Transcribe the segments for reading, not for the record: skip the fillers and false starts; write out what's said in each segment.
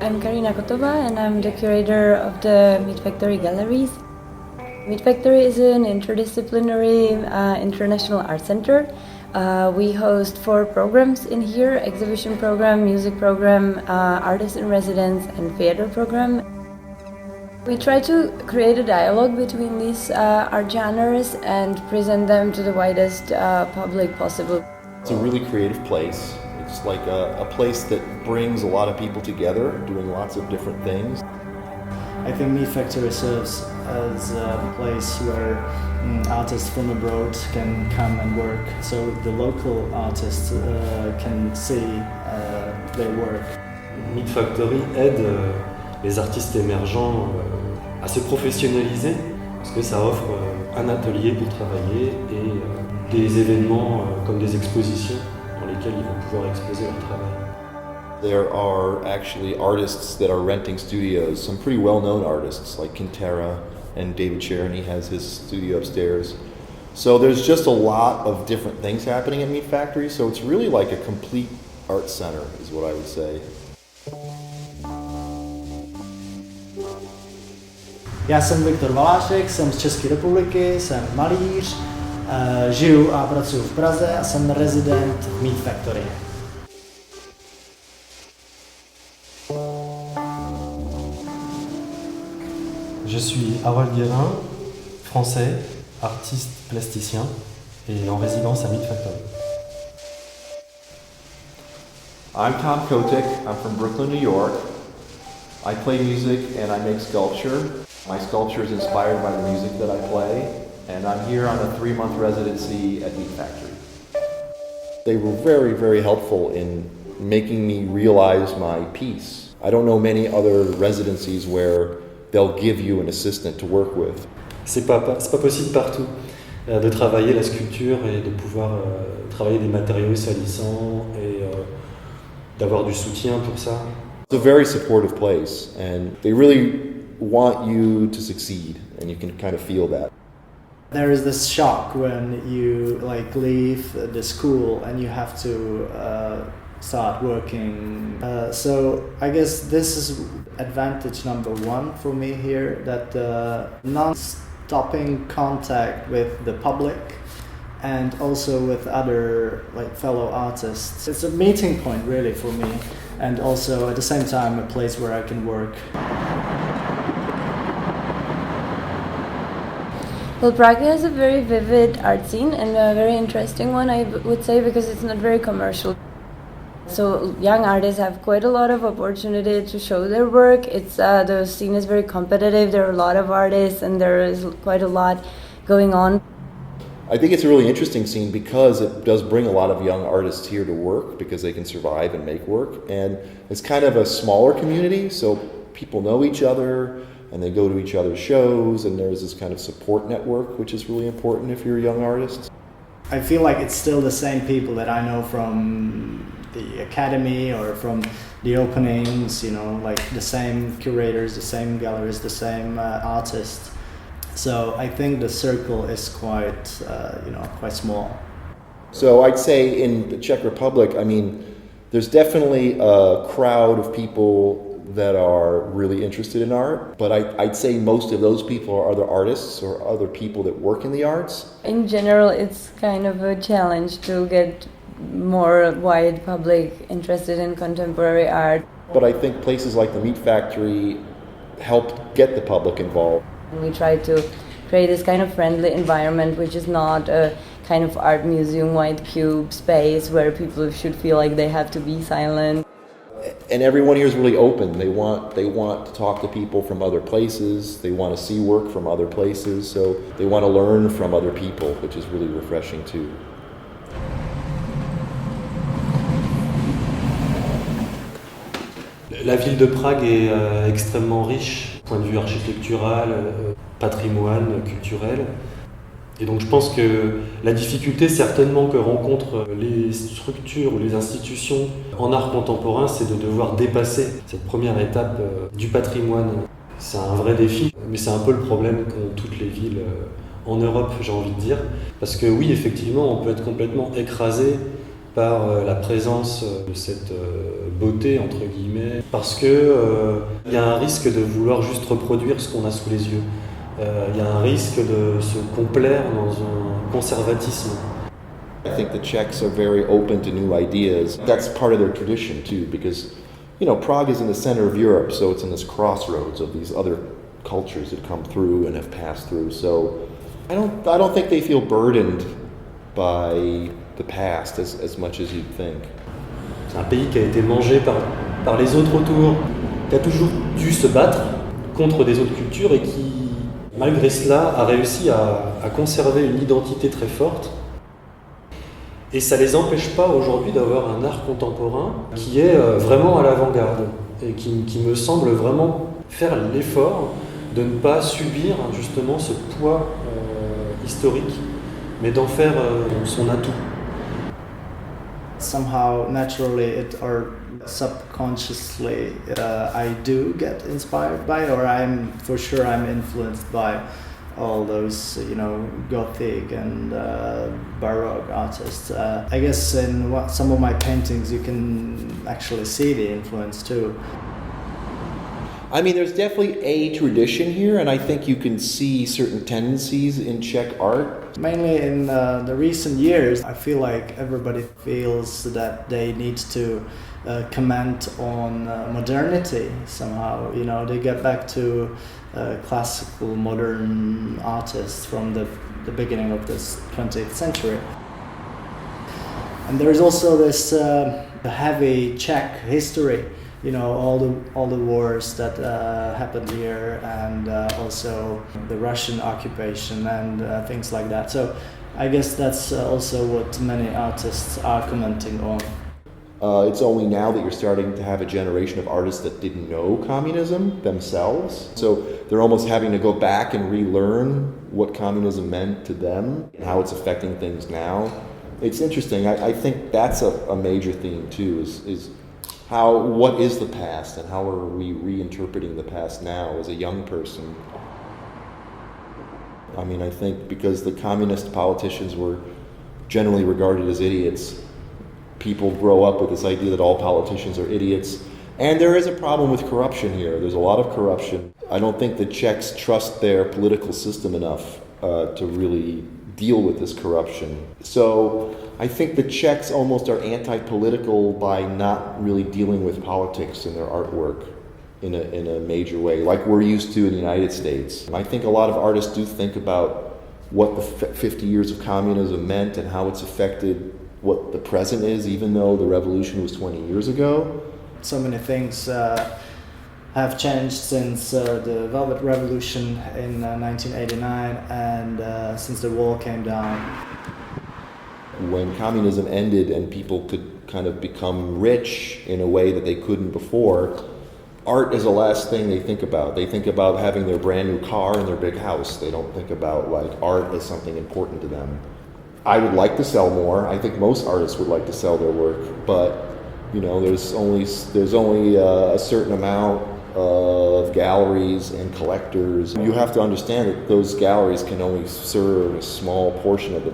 I'm Karina Kotova and I'm the curator of the Meat Factory Galleries. Meat Factory is an interdisciplinary international art center. We host 4 programs in here: exhibition program, music program, artist in residence and theater program. We try to create a dialogue between these art genres and present them to the widest public possible. It's a really creative place. It's like a place that brings a lot of people together, doing lots of different things. I think Meat Factory serves as a place where artists from abroad can come and work, so the local artists can see their work. Meat Factory aide les artistes émergents à se professionnaliser, parce que ça offre un atelier pour travailler et des événements comme des expositions dans lesquels ils vont pouvoir exposer leur travail. There are actually artists that are renting studios, some pretty well-known artists like Quintera and David Cherny has his studio upstairs. So there's just a lot of different things happening at Meat Factory, so it's really like a complete art center is what I would say. Já jsem Viktor Valášek, jsem z České republiky, jsem malíř, žiju a pracuji v Praze a jsem rezident v Meat Factory. Je suis Harold Guérin, français, artiste plasticien et en résidence à Meat Factory. I'm Tom Kotick, I'm from Brooklyn, New York. I play music and I make sculpture. My sculpture is inspired by the music that I play, and I'm here on a 3-month residency at Meat Factory. They were very, very helpful in making me realize my piece. I don't know many other residencies where they'll give you an assistant to work with. C'est pas possible partout de travailler la sculpture et de pouvoir travailler des matériaux salissants et d'avoir du soutien pour ça. It's a very supportive place, and they really want you to succeed, and you can kind of feel that. There is this shock when you leave the school and you have to start working. So I guess this is advantage number 1 for me here, that non-stopping contact with the public and also with other fellow artists. It's a meeting point really for me, and also at the same time a place where I can work. Well, Prague has a very vivid art scene and a very interesting one, I would say, because it's not very commercial. So young artists have quite a lot of opportunity to show their work. The scene is very competitive. There are a lot of artists and there is quite a lot going on. I think it's a really interesting scene because it does bring a lot of young artists here to work because they can survive and make work. And it's kind of a smaller community, so people know each other and they go to each other's shows, and there's this kind of support network, which is really important if you're a young artist. I feel like it's still the same people that I know from the academy or from the openings, the same curators, the same galleries, the same artists. So I think the circle is quite small. So I'd say in the Czech Republic, there's definitely a crowd of people that are really interested in art, but I'd say most of those people are other artists or other people that work in the arts. In general, it's kind of a challenge to get more wide public interested in contemporary art. But I think places like the Meat Factory helped get the public involved. We try to create this kind of friendly environment, which is not a kind of art museum white cube space where people should feel like they have to be silent. And everyone here is really open. They want to talk to people from other places. They want to see work from other places. So they want to learn from other people, which is really refreshing too. La ville de Prague est extrêmement riche, point de vue architectural, patrimoine, culturel. Et donc je pense que la difficulté certainement que rencontrent les structures ou les institutions en art contemporain, c'est de devoir dépasser cette première étape du patrimoine. C'est un vrai défi, mais c'est un peu le problème qu'ont toutes les villes en Europe, j'ai envie de dire. Parce que oui, effectivement, on peut être complètement écrasé par la présence de cette beauté, entre guillemets, parce que y a un risque de vouloir juste reproduire ce qu'on a sous les yeux. Il y a un risque de se complaire dans un conservatisme. I think the Czechs are very open to new ideas. That's part of their tradition too, because, you know, Prague is in the center of Europe, so it's in this crossroads of these other cultures that come through and have passed through. So I don't think they feel burdened by the past as much as you'd think. C'est un pays qui a été mangé par les autres autour, qui a toujours dû se battre contre des autres cultures et qui, malgré cela, a réussi à conserver une identité très forte. Et ça ne les empêche pas aujourd'hui d'avoir un art contemporain qui est vraiment à l'avant-garde et qui me semble vraiment faire l'effort de ne pas subir justement ce poids historique, mais d'en faire son atout. Somehow, naturally, or subconsciously, I do get inspired by, or I'm influenced by all those, you know, Gothic and Baroque artists. I guess in some of my paintings you can actually see the influence too. I mean, there's definitely a tradition here, and I think you can see certain tendencies in Czech art. Mainly in the recent years, I feel like everybody feels that they need to comment on modernity somehow. You know, they get back to classical modern artists from the beginning of this 20th century. And there's also this heavy Czech history, you know, all the wars that happened here, and also the Russian occupation and things like that. So I guess that's also what many artists are commenting on. It's only now that you're starting to have a generation of artists that didn't know communism themselves. So they're almost having to go back and relearn what communism meant to them and how it's affecting things now. It's interesting. I think that's a major theme too, is what is the past and how are we reinterpreting the past now as a young person? I mean, I think because the communist politicians were generally regarded as idiots, people grow up with this idea that all politicians are idiots. And there is a problem with corruption here. There's a lot of corruption. I don't think the Czechs trust their political system enough to really deal with this corruption. So I think the Czechs almost are anti-political by not really dealing with politics in their artwork in a major way, like we're used to in the United States. I think a lot of artists do think about what the 50 years of communism meant and how it's affected what the present is, even though the revolution was 20 years ago. So many things have changed since the Velvet Revolution in 1989 and since the wall came down. When communism ended and people could kind of become rich in a way that they couldn't before, art is the last thing they think about. They think about having their brand new car and their big house. They don't think about like art as something important to them. I would like to sell more. I think most artists would like to sell their work, but you know, there's only a certain amount of galleries and collectors. You have to understand that those galleries can only serve a small portion of the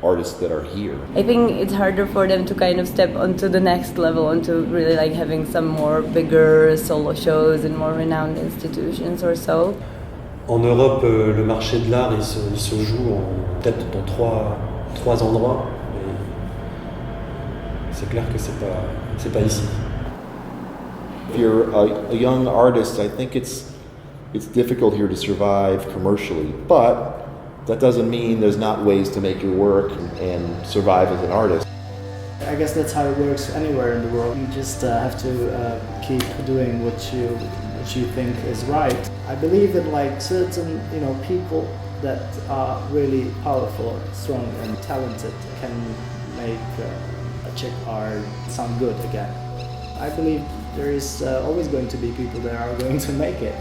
artists that are here. I think it's harder for them to kind of step onto the next level, onto really like having some more bigger solo shows in more renowned institutions or so. En Europe, le marché de l'art, il se joue peut-être dans trois endroits. C'est clair que c'est pas ici. If you're a young artist, I think it's difficult here to survive commercially, but that doesn't mean there's not ways to make your work and survive as an artist. I guess that's how it works anywhere in the world. You just have to keep doing what you think is right. I believe that like certain, you know, people that are really powerful, strong and talented can make Czech art sound good again. I believe there is always going to be people that are going to make it.